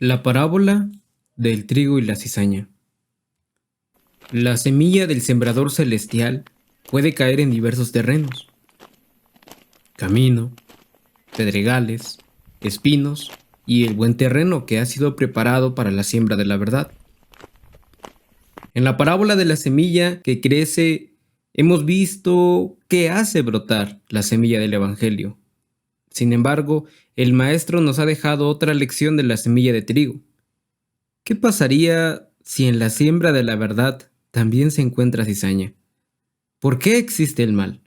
La parábola del trigo y la cizaña. La semilla del sembrador celestial puede caer en diversos terrenos: camino, pedregales, espinos y el buen terreno que ha sido preparado para la siembra de la verdad. En la parábola de la semilla que crece, hemos visto qué hace brotar la semilla del Evangelio. Sin embargo, el maestro nos ha dejado otra lección de la semilla de trigo. ¿Qué pasaría si en la siembra de la verdad también se encuentra cizaña? ¿Por qué existe el mal?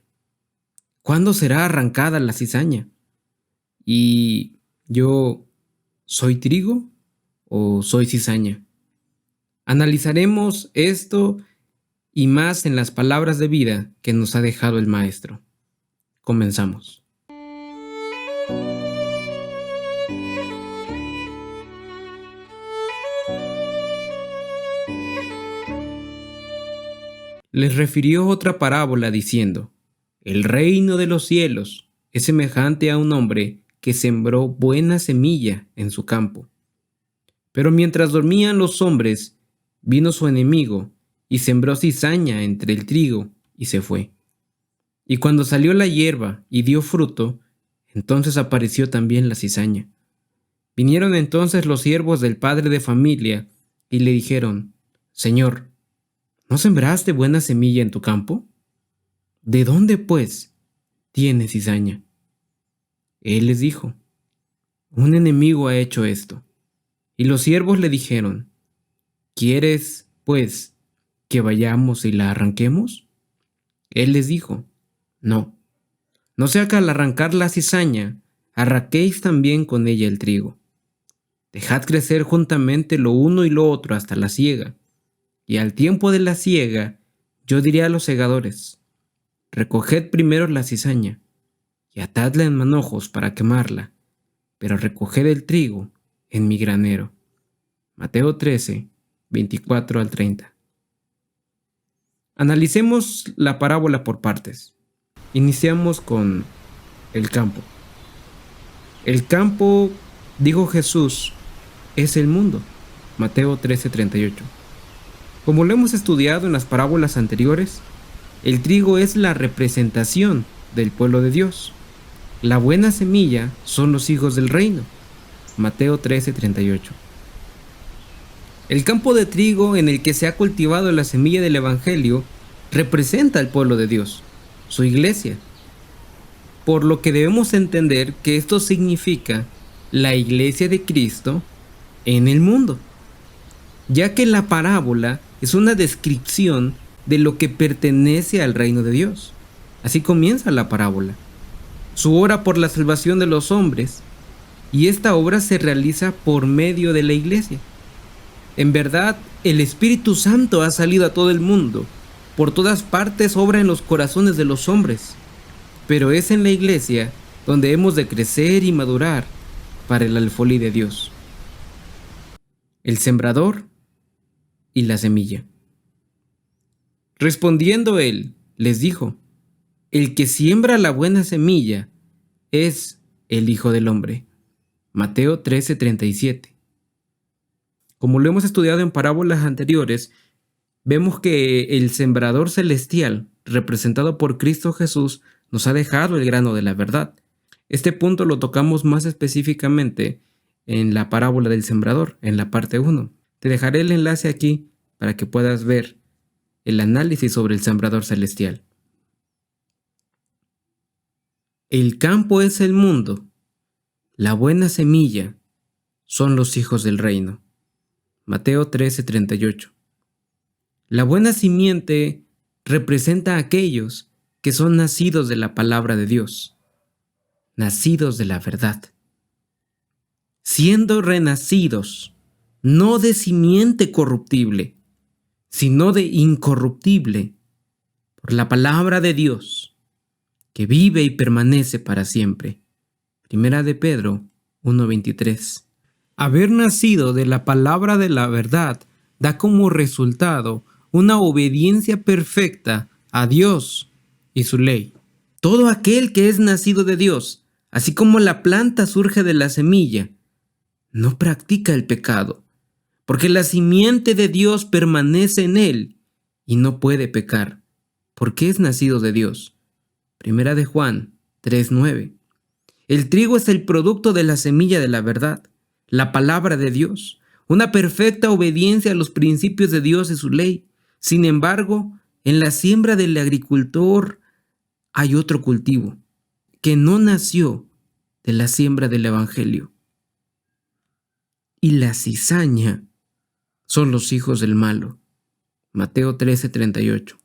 ¿Cuándo será arrancada la cizaña? ¿Y yo soy trigo o soy cizaña? Analizaremos esto y más en las palabras de vida que nos ha dejado el maestro. Comenzamos. Les refirió otra parábola diciendo: el reino de los cielos es semejante a un hombre que sembró buena semilla en su campo. Pero mientras dormían los hombres, vino su enemigo y sembró cizaña entre el trigo y se fue. Y cuando salió la hierba y dio fruto, entonces apareció también la cizaña. Vinieron entonces los siervos del padre de familia y le dijeron: Señor, ¿no sembraste buena semilla en tu campo? ¿De dónde, pues, tienes cizaña? Él les dijo: un enemigo ha hecho esto. Y los siervos le dijeron: ¿quieres, pues, que vayamos y la arranquemos? Él les dijo: no, no sea que al arrancar la cizaña, arranquéis también con ella el trigo. Dejad crecer juntamente lo uno y lo otro hasta la siega. Y al tiempo de la siega, yo diré a los segadores: recoged primero la cizaña, y atadla en manojos para quemarla, pero recoged el trigo en mi granero. Mateo 13, 24 al 30. Analicemos la parábola por partes. Iniciamos con el campo. El campo, dijo Jesús, es el mundo. Mateo 13, 38. Como lo hemos estudiado en las parábolas anteriores, el trigo es la representación del pueblo de Dios. La buena semilla son los hijos del reino. Mateo 13, 38. El campo de trigo en el que se ha cultivado la semilla del Evangelio representa al pueblo de Dios, su iglesia. Por lo que debemos entender que esto significa la iglesia de Cristo en el mundo, ya que la parábola es una descripción de lo que pertenece al reino de Dios. Así comienza la parábola: su obra por la salvación de los hombres, y esta obra se realiza por medio de la iglesia. En verdad, el Espíritu Santo ha salido a todo el mundo, por todas partes obra en los corazones de los hombres, pero es en la iglesia donde hemos de crecer y madurar para el alfolí de Dios. El sembrador y la semilla. Respondiendo él, les dijo: el que siembra la buena semilla es el Hijo del Hombre. Mateo 13:37. Como lo hemos estudiado en parábolas anteriores, vemos que el sembrador celestial, representado por Cristo Jesús, nos ha dejado el grano de la verdad. Este punto lo tocamos más específicamente en la parábola del sembrador, en la parte 1. Te dejaré el enlace aquí para que puedas ver el análisis sobre el sembrador celestial. El campo es el mundo, la buena semilla son los hijos del reino. Mateo 13:38. La buena simiente representa a aquellos que son nacidos de la palabra de Dios, nacidos de la verdad, siendo renacidos no de simiente corruptible, sino de incorruptible, por la palabra de Dios, que vive y permanece para siempre. Primera de Pedro 1:23. Haber nacido de la palabra de la verdad da como resultado una obediencia perfecta a Dios y su ley. Todo aquel que es nacido de Dios, así como la planta surge de la semilla, no practica el pecado, porque la simiente de Dios permanece en él y no puede pecar, porque es nacido de Dios. Primera de Juan 3:9. El trigo es el producto de la semilla de la verdad, la palabra de Dios, una perfecta obediencia a los principios de Dios y su ley. Sin embargo, en la siembra del agricultor hay otro cultivo que no nació de la siembra del evangelio. Y la cizaña son los hijos del malo. Mateo 13:38.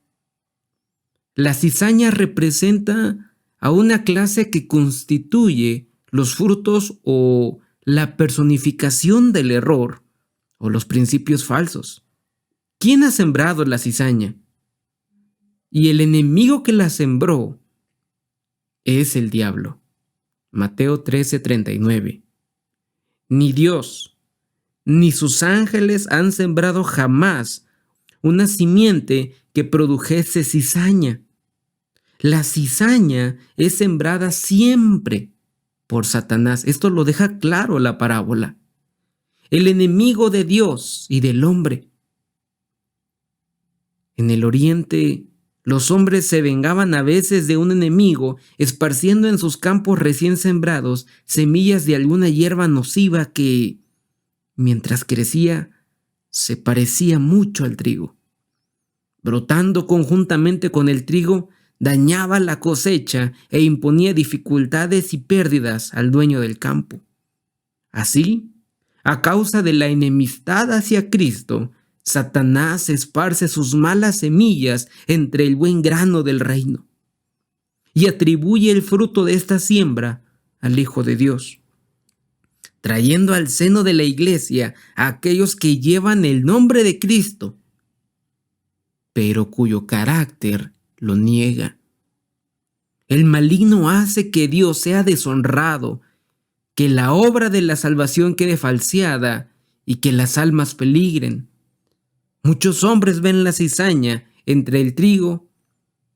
La cizaña representa a una clase que constituye los frutos o la personificación del error o los principios falsos. ¿Quién ha sembrado la cizaña? Y el enemigo que la sembró es el diablo. Mateo 13:39. Ni Dios ni sus ángeles han sembrado jamás una simiente que produjese cizaña. La cizaña es sembrada siempre por Satanás. Esto lo deja claro la parábola. El enemigo de Dios y del hombre. En el oriente, los hombres se vengaban a veces de un enemigo, esparciendo en sus campos recién sembrados semillas de alguna hierba nociva que, mientras crecía, se parecía mucho al trigo. Brotando conjuntamente con el trigo, dañaba la cosecha e imponía dificultades y pérdidas al dueño del campo. Así, a causa de la enemistad hacia Cristo, Satanás esparce sus malas semillas entre el buen grano del reino y atribuye el fruto de esta siembra al Hijo de Dios, trayendo al seno de la iglesia a aquellos que llevan el nombre de Cristo, pero cuyo carácter lo niega. El maligno hace que Dios sea deshonrado, que la obra de la salvación quede falseada y que las almas peligren. Muchos hombres ven la cizaña entre el trigo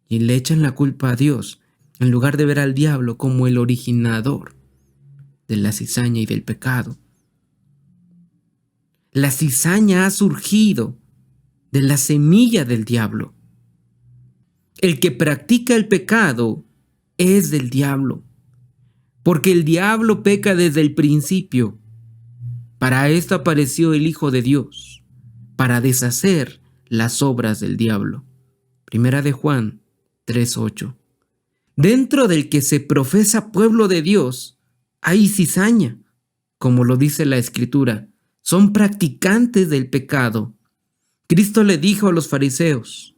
y le echan la culpa a Dios, en lugar de ver al diablo como el originador de la cizaña y del pecado. La cizaña ha surgido de la semilla del diablo. El que practica el pecado es del diablo, porque el diablo peca desde el principio. Para esto apareció el Hijo de Dios, para deshacer las obras del diablo. Primera de Juan 3:8. Dentro del que se profesa pueblo de Dios, hay cizaña, como lo dice la Escritura. Son practicantes del pecado. Cristo le dijo a los fariseos: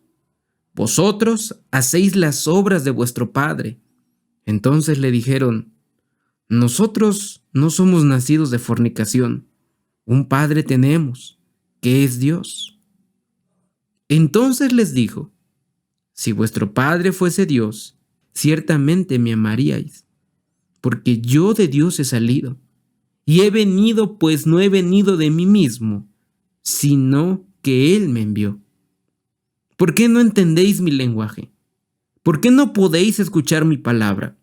vosotros hacéis las obras de vuestro padre. Entonces le dijeron: nosotros no somos nacidos de fornicación. Un padre tenemos, que es Dios. Entonces les dijo: si vuestro padre fuese Dios, ciertamente me amaríais, porque yo de Dios he salido, y he venido, pues no he venido de mí mismo, sino que Él me envió. ¿Por qué no entendéis mi lenguaje? ¿Por qué no podéis escuchar mi palabra?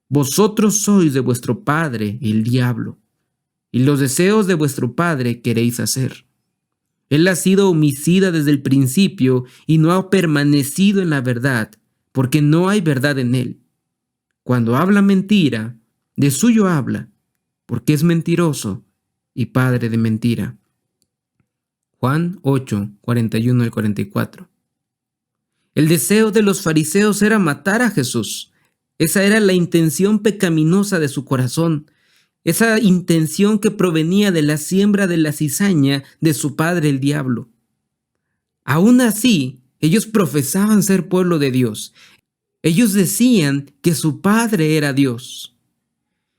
Vosotros sois de vuestro padre el diablo, y los deseos de vuestro padre queréis hacer. Él ha sido homicida desde el principio y no ha permanecido en la verdad, porque no hay verdad en él. Cuando habla mentira, de suyo habla, porque es mentiroso y padre de mentira. Juan 8, 41 al 44. El deseo de los fariseos era matar a Jesús. Esa era la intención pecaminosa de su corazón, esa intención que provenía de la siembra de la cizaña de su padre el diablo. Aún así, ellos profesaban ser pueblo de Dios. Ellos decían que su padre era Dios.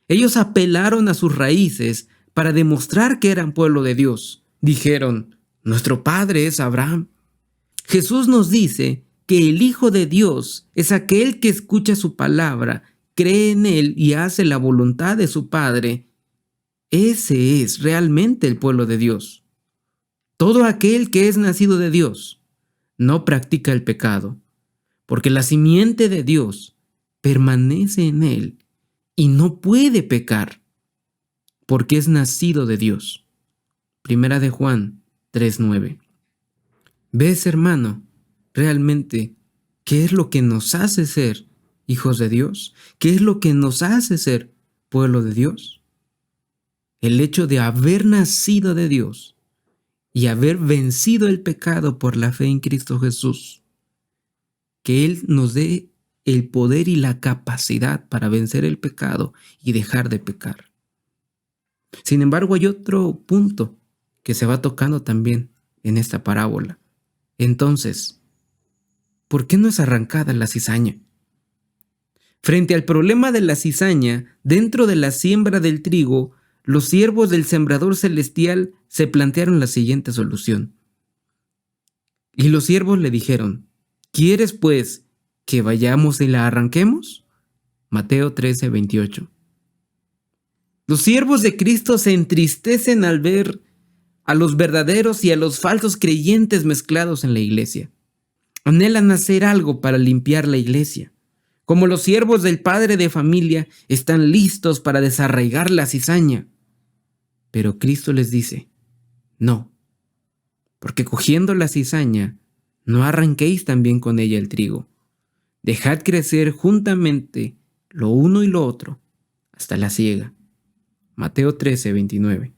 Ellos apelaron a sus raíces para demostrar que eran pueblo de Dios. Dijeron: nuestro padre es Abraham. Jesús nos dice que el Hijo de Dios es aquel que escucha su palabra, cree en él y hace la voluntad de su Padre. Ese es realmente el pueblo de Dios. Todo aquel que es nacido de Dios no practica el pecado, porque la simiente de Dios permanece en él y no puede pecar. porque es nacido de Dios. Primera de Juan 3:9. ¿Ves, hermano, realmente qué es lo que nos hace ser hijos de Dios? ¿Qué es lo que nos hace ser pueblo de Dios? El hecho de haber nacido de Dios y haber vencido el pecado por la fe en Cristo Jesús. Que Él nos dé el poder y la capacidad para vencer el pecado y dejar de pecar. Sin embargo, hay otro punto que se va tocando también en esta parábola. Entonces, ¿por qué no es arrancada la cizaña? Frente al problema de la cizaña, dentro de la siembra del trigo, los siervos del sembrador celestial se plantearon la siguiente solución. Y los siervos le dijeron: ¿quieres, pues, que vayamos y la arranquemos? Mateo 13:28. Los siervos de Cristo se entristecen al ver a los verdaderos y a los falsos creyentes mezclados en la iglesia. Anhelan hacer algo para limpiar la iglesia. Como los siervos del padre de familia, están listos para desarraigar la cizaña. Pero Cristo les dice: no, porque cogiendo la cizaña, no arranquéis también con ella el trigo. Dejad crecer juntamente lo uno y lo otro hasta la siega. Mateo 13:29.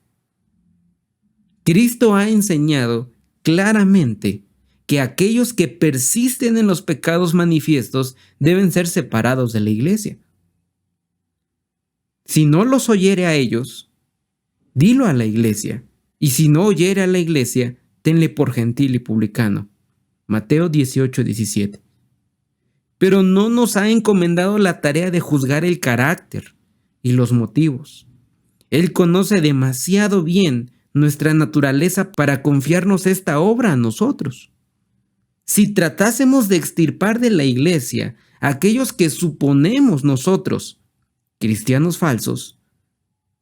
Cristo ha enseñado claramente que aquellos que persisten en los pecados manifiestos deben ser separados de la iglesia. Si no los oyere a ellos, dilo a la iglesia, y si no oyere a la iglesia, tenle por gentil y publicano. Mateo 18:17. Pero no nos ha encomendado la tarea de juzgar el carácter y los motivos. Él conoce demasiado bien nuestra naturaleza para confiarnos esta obra a nosotros. Si tratásemos de extirpar de la iglesia a aquellos que suponemos nosotros cristianos falsos,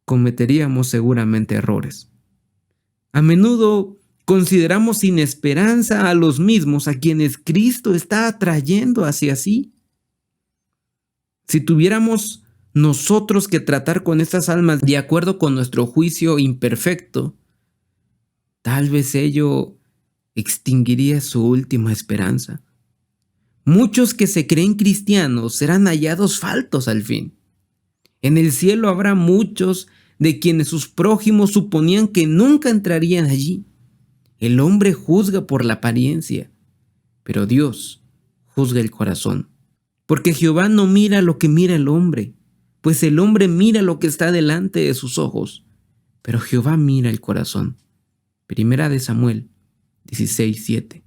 cometeríamos seguramente errores. A menudo consideramos sin esperanza a los mismos a quienes Cristo está atrayendo hacia sí. Si tuviéramos nosotros que tratar con estas almas de acuerdo con nuestro juicio imperfecto, tal vez ello extinguiría su última esperanza. Muchos que se creen cristianos serán hallados faltos al fin. En el cielo habrá muchos de quienes sus prójimos suponían que nunca entrarían allí. El hombre juzga por la apariencia, pero Dios juzga el corazón. Porque Jehová no mira lo que mira el hombre, pues el hombre mira lo que está delante de sus ojos, pero Jehová mira el corazón. Primera de Samuel 16:7.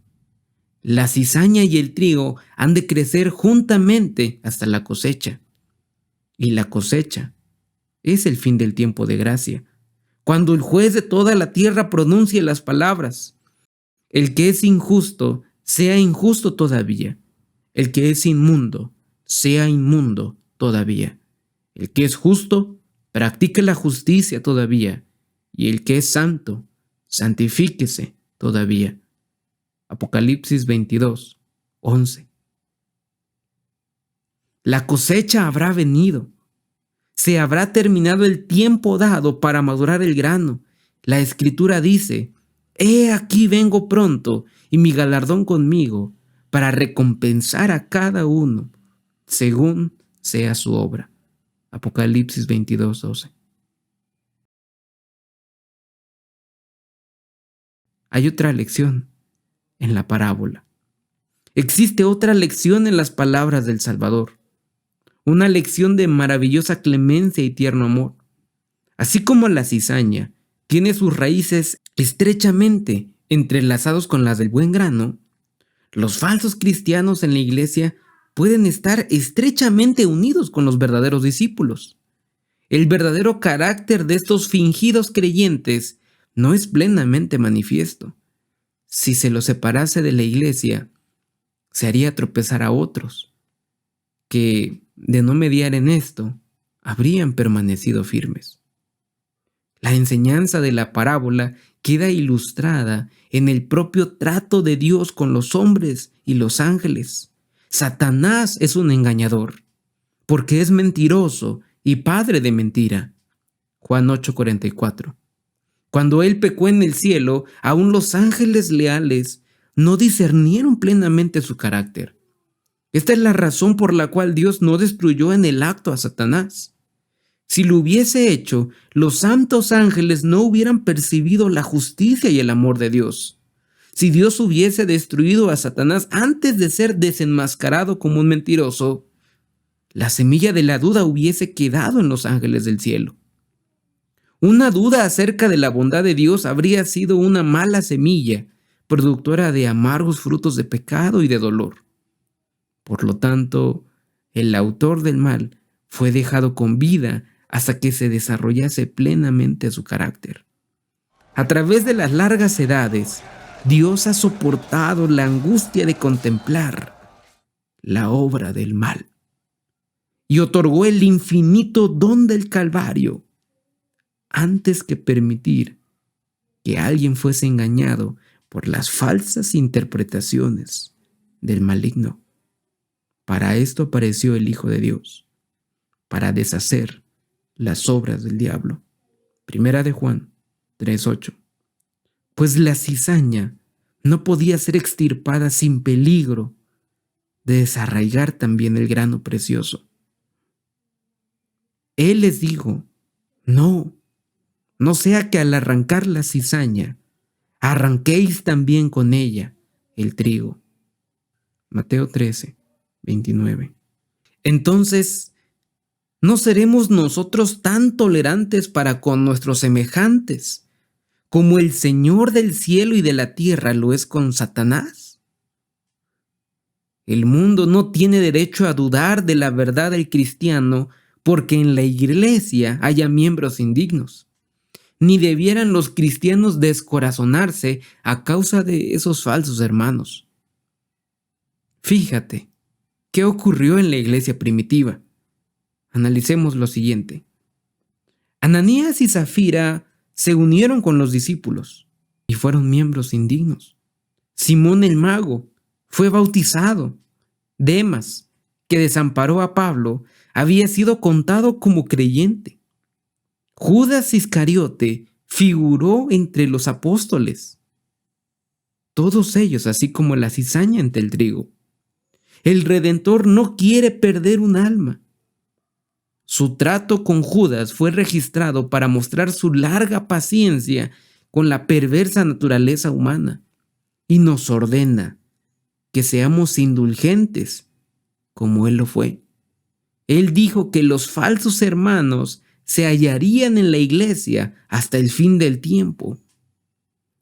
La cizaña y el trigo han de crecer juntamente hasta la cosecha. Y la cosecha es el fin del tiempo de gracia, cuando el juez de toda la tierra pronuncie las palabras: el que es injusto, sea injusto todavía. El que es inmundo, sea inmundo todavía. El que es justo, practique la justicia todavía. Y el que es santo, santifíquese todavía. Apocalipsis 22:11. La cosecha habrá venido. Se habrá terminado el tiempo dado para madurar el grano. La Escritura dice: he aquí vengo pronto, y mi galardón conmigo, para recompensar a cada uno según sea su obra. Apocalipsis 22:12. Hay otra lección en la parábola. Existe otra lección en las palabras del Salvador. Una lección de maravillosa clemencia y tierno amor. Así como la cizaña tiene sus raíces estrechamente entrelazados con las del buen grano, los falsos cristianos en la iglesia pueden estar estrechamente unidos con los verdaderos discípulos. El verdadero carácter de estos fingidos creyentes no es plenamente manifiesto. Si se los separase de la iglesia, se haría tropezar a otros, que, de no mediar en esto, habrían permanecido firmes. La enseñanza de la parábola queda ilustrada en el propio trato de Dios con los hombres y los ángeles. Satanás es un engañador, porque es mentiroso y padre de mentira. Juan 8:44. Cuando él pecó en el cielo, aún los ángeles leales no discernieron plenamente su carácter. Esta es la razón por la cual Dios no destruyó en el acto a Satanás. Si lo hubiese hecho, los santos ángeles no hubieran percibido la justicia y el amor de Dios. Si Dios hubiese destruido a Satanás antes de ser desenmascarado como un mentiroso, la semilla de la duda hubiese quedado en los ángeles del cielo. Una duda acerca de la bondad de Dios habría sido una mala semilla, productora de amargos frutos de pecado y de dolor. Por lo tanto, el autor del mal fue dejado con vida hasta que se desarrollase plenamente su carácter. A través de las largas edades, Dios ha soportado la angustia de contemplar la obra del mal y otorgó el infinito don del Calvario antes que permitir que alguien fuese engañado por las falsas interpretaciones del maligno. Para esto apareció el Hijo de Dios, para deshacer las obras del diablo. Primera de Juan 3:8. Pues la cizaña no podía ser extirpada sin peligro de desarraigar también el grano precioso. Él les dijo, no sea que al arrancar la cizaña, arranquéis también con ella el trigo. Mateo 13:29. Entonces, ¿no seremos nosotros tan tolerantes para con nuestros semejantes como el Señor del cielo y de la tierra lo es con Satanás? El mundo no tiene derecho a dudar de la verdad del cristiano porque en la iglesia haya miembros indignos. Ni debieran los cristianos descorazonarse a causa de esos falsos hermanos. Fíjate, ¿qué ocurrió en la iglesia primitiva? Analicemos lo siguiente. Ananías y Zafira se unieron con los discípulos y fueron miembros indignos. Simón el mago fue bautizado. Demas, que desamparó a Pablo, había sido contado como creyente. Judas Iscariote figuró entre los apóstoles. Todos ellos, así como la cizaña entre el trigo. El Redentor no quiere perder un alma. Su trato con Judas fue registrado para mostrar su larga paciencia con la perversa naturaleza humana y nos ordena que seamos indulgentes como Él lo fue. Él dijo que los falsos hermanos se hallarían en la iglesia hasta el fin del tiempo.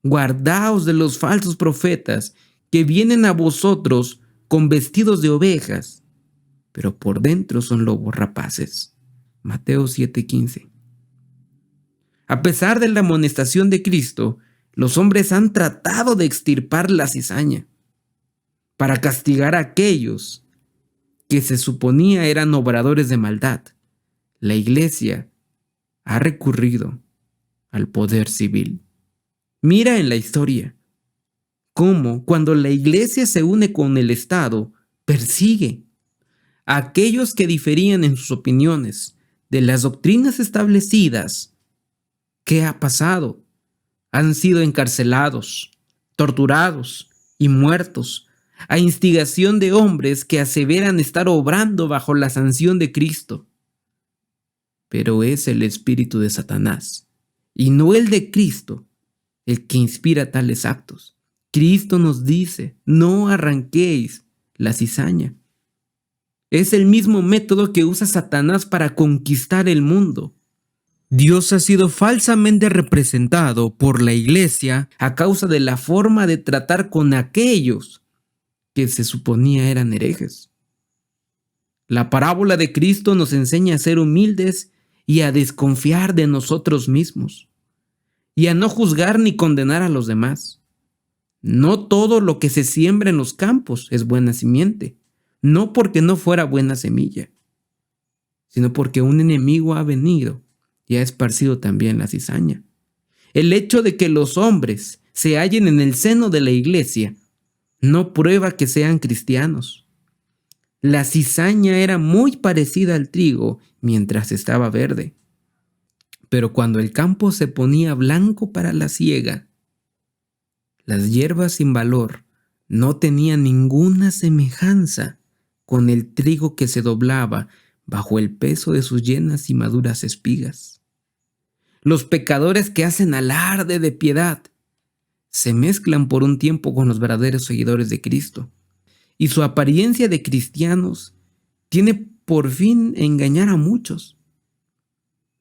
Guardaos de los falsos profetas que vienen a vosotros con vestidos de ovejas, pero por dentro son lobos rapaces. Mateo 7:15. A pesar de la amonestación de Cristo, los hombres han tratado de extirpar la cizaña para castigar a aquellos que se suponía eran obradores de maldad. La iglesia ha recurrido al poder civil. Mira en la historia cómo cuando la iglesia se une con el Estado, persigue a aquellos que diferían en sus opiniones de las doctrinas establecidas. ¿Qué ha pasado? Han sido encarcelados, torturados y muertos a instigación de hombres que aseveran estar obrando bajo la sanción de Cristo. Pero es el espíritu de Satanás, y no el de Cristo, el que inspira tales actos. Cristo nos dice, no arranquéis la cizaña. Es el mismo método que usa Satanás para conquistar el mundo. Dios ha sido falsamente representado por la iglesia a causa de la forma de tratar con aquellos que se suponía eran herejes. La parábola de Cristo nos enseña a ser humildes y a desconfiar de nosotros mismos, y a no juzgar ni condenar a los demás. No todo lo que se siembra en los campos es buena simiente, no porque no fuera buena semilla, sino porque un enemigo ha venido y ha esparcido también la cizaña. El hecho de que los hombres se hallen en el seno de la iglesia no prueba que sean cristianos. La cizaña era muy parecida al trigo mientras estaba verde. Pero cuando el campo se ponía blanco para la siega, las hierbas sin valor no tenían ninguna semejanza con el trigo que se doblaba bajo el peso de sus llenas y maduras espigas. Los pecadores que hacen alarde de piedad se mezclan por un tiempo con los verdaderos seguidores de Cristo, y su apariencia de cristianos tiene por fin engañar a muchos.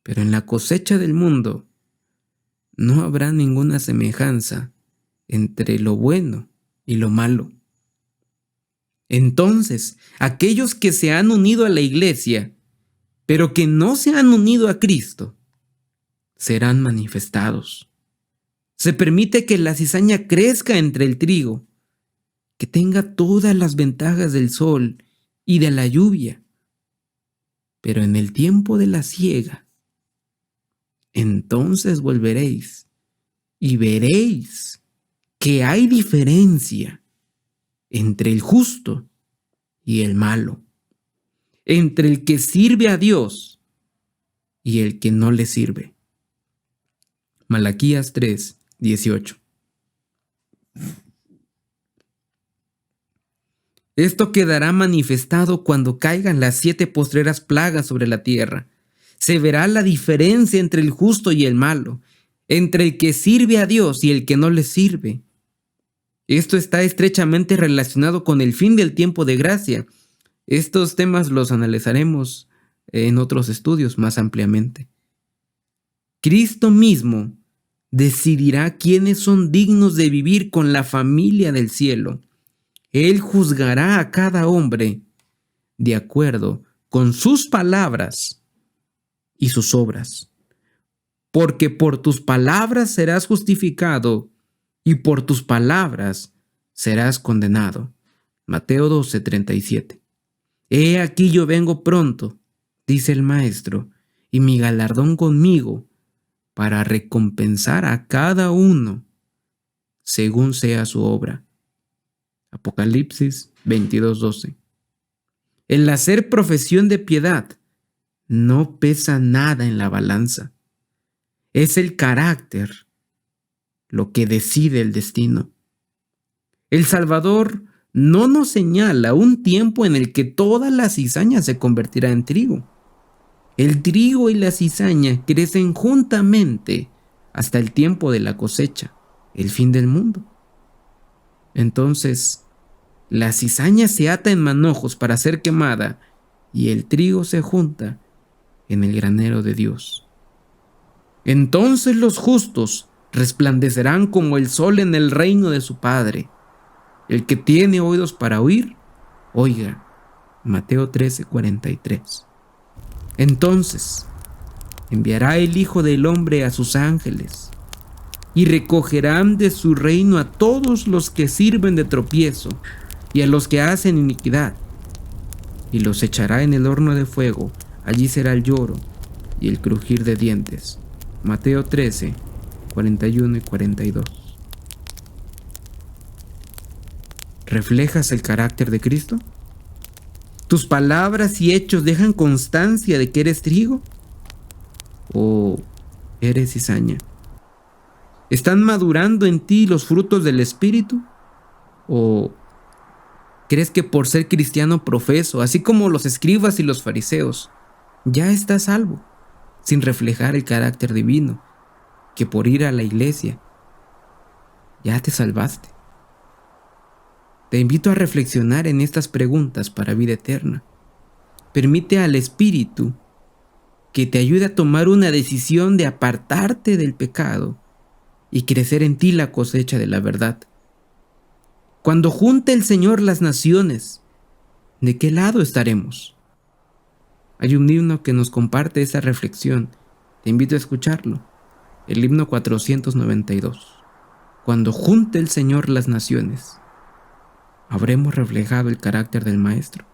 Pero en la cosecha del mundo no habrá ninguna semejanza entre lo bueno y lo malo. Entonces, aquellos que se han unido a la iglesia, pero que no se han unido a Cristo, serán manifestados. Se permite que la cizaña crezca entre el trigo, que tenga todas las ventajas del sol y de la lluvia. Pero en el tiempo de la siega, entonces volveréis y veréis que hay diferencia entre el justo y el malo, entre el que sirve a Dios y el que no le sirve. Malaquías 3:18. Esto quedará manifestado cuando caigan las 7 postreras plagas sobre la tierra. Se verá la diferencia entre el justo y el malo, entre el que sirve a Dios y el que no le sirve. Esto está estrechamente relacionado con el fin del tiempo de gracia. Estos temas los analizaremos en otros estudios más ampliamente. Cristo mismo decidirá quiénes son dignos de vivir con la familia del cielo. Él juzgará a cada hombre de acuerdo con sus palabras y sus obras. Porque por tus palabras serás justificado y por tus palabras serás condenado. Mateo 12:37. He aquí yo vengo pronto, dice el Maestro, y mi galardón conmigo, para recompensar a cada uno según sea su obra. Apocalipsis 22:12. El hacer profesión de piedad no pesa nada en la balanza. Es el carácter lo que decide el destino. El Salvador no nos señala un tiempo en el que toda la cizaña se convertirá en trigo. El trigo y la cizaña crecen juntamente hasta el tiempo de la cosecha, el fin del mundo. Entonces, la cizaña se ata en manojos para ser quemada y el trigo se junta en el granero de Dios. Entonces los justos resplandecerán como el sol en el reino de su Padre. El que tiene oídos para oír, oiga. Mateo 13:43. Entonces enviará el Hijo del Hombre a sus ángeles, y recogerán de su reino a todos los que sirven de tropiezo y a los que hacen iniquidad, y los echará en el horno de fuego. Allí será el lloro y el crujir de dientes. Mateo 13:41 y 42. ¿Reflejas el carácter de Cristo? ¿Tus palabras y hechos dejan constancia de que eres trigo? ¿O eres cizaña? ¿Están madurando en ti los frutos del Espíritu? ¿O crees que por ser cristiano profeso, así como los escribas y los fariseos, ya estás salvo, sin reflejar el carácter divino, que por ir a la iglesia ya te salvaste? Te invito a reflexionar en estas preguntas para vida eterna. Permite al Espíritu que te ayude a tomar una decisión de apartarte del pecado y crecer en ti la cosecha de la verdad. Cuando junte el Señor las naciones, ¿de qué lado estaremos? Hay un himno que nos comparte esa reflexión. Te invito a escucharlo. El himno 492. Cuando junte el Señor las naciones, ¿habremos reflejado el carácter del Maestro?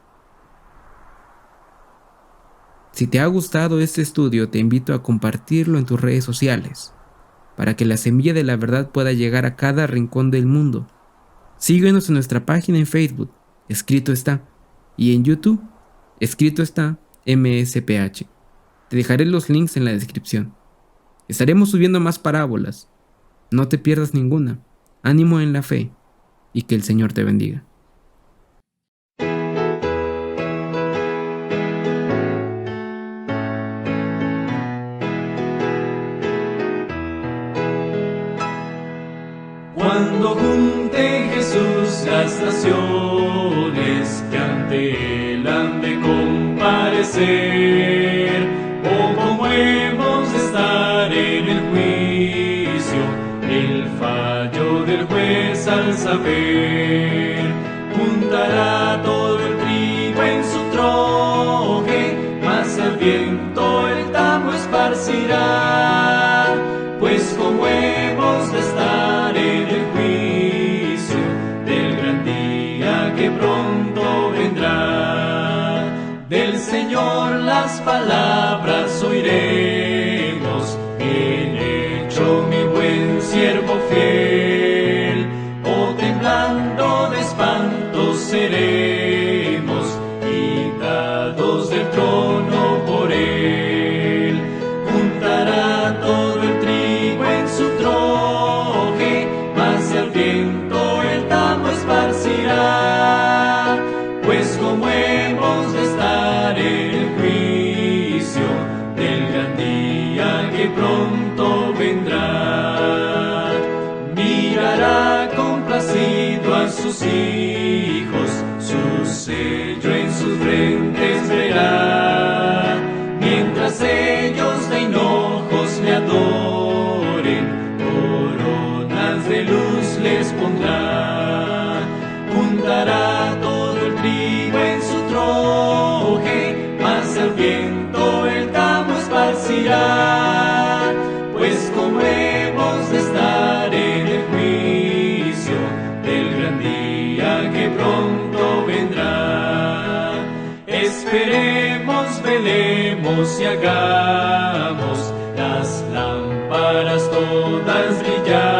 Si te ha gustado este estudio, te invito a compartirlo en tus redes sociales, para que la semilla de la verdad pueda llegar a cada rincón del mundo. Síguenos en nuestra página en Facebook, Escrito Está, y en YouTube, Escrito Está MSPH. Te dejaré los links en la descripción. Estaremos subiendo más parábolas. No te pierdas ninguna. Ánimo en la fe y que el Señor te bendiga. Cuando junte Jesús las naciones que ante él han de comparecer, o como hemos de estar en el juicio, el fallo del juez al saber, juntará todo el trigo en su troje, mas al viento el tamo esparcirá, pues como hemos de estar en el juicio del gran día que pronto vendrá, del Señor las palabras oiremos, bien hecho mi buen siervo fiel, o temblando de espanto seremos quitados del trono por él, juntará todo el trigo en su troje, mas al viento el tamo esparcirá, pues como hemos de estar en el juicio del gran día que pronto vendrá, mirará complacido a sus hijos, su sello en sus frentes verá, mientras ellos de hinojos le adoren, coronas de luz les pondrá, juntará todo el trigo en su troje, mas al viento el tamo esparcirá, pues como hemos de estar en el juicio del gran día que pronto vendrá, esperemos, velemos y hagamos las lámparas todas brillar,